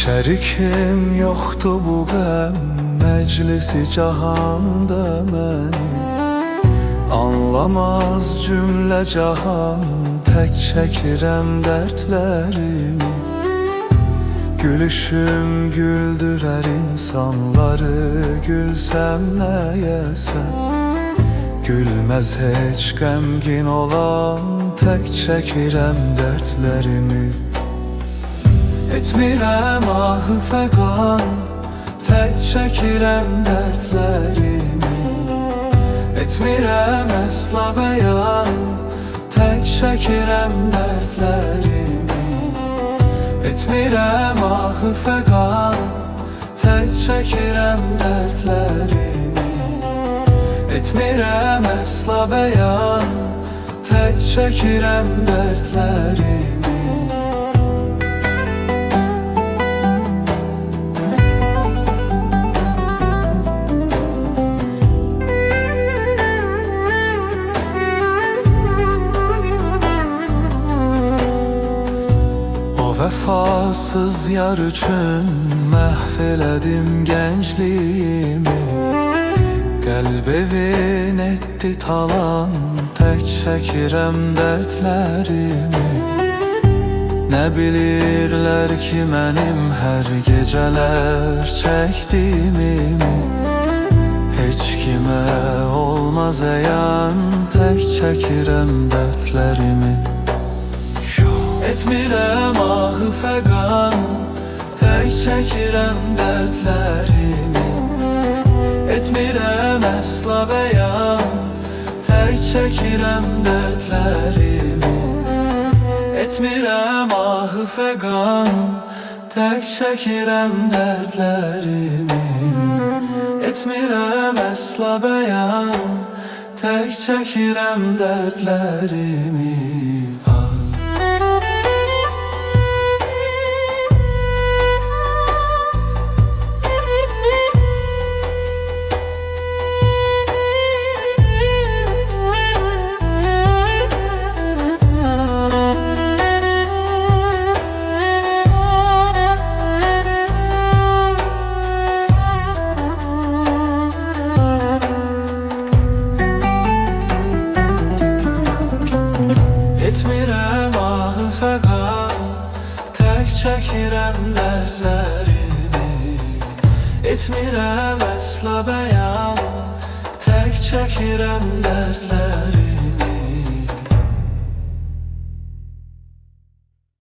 Şərikim yoxdur bu qəm məclisi cahanda mənim. Anlamaz cümlə cahan, tək çəkirəm dərdlərimi. Gülüşüm güldürər insanları, gülsəm nəyəsən? Gülməz heç qəmgin olan, tək çəkirəm dərdlərimi. Etmirəm ahı fəqan, tək çəkirəm dərdlərimi. Etmirəm əsla bəyan, tək çəkirəm dərdlərimi. Etmirəm ahı fəqan, tək çəkirəm dərdlərimi. Etmirəm əsla bəyan, tək çəkirəm dərdlərimi. Vəfasız yar üçün məhv elədim gəncliyimi. Qəlb evin etdi talan, tək çəkirəm dərdlərimi. Nə bilirlər ki mənim hər gecələr çəkdiyimi. Heç kimə olmaz əyan, tək çəkirəm dərdlərimi. Etmirəm ahı fəqan, tək çəkirəm dərdlərimi. Etmirəm əsla bəyan, tək çəkirəm dərdlərimi. Etmirəm ahı fəqan, tək çəkirəm dərdlərimi. Etmirəm əsla bəyan, tək çəkirəm dərdlərimi. Etmirəm ahı fəqan, tək çəkirəm dərdlərimi. Etmirəm əsla bəyan, tək çəkirəm dərdlərimi.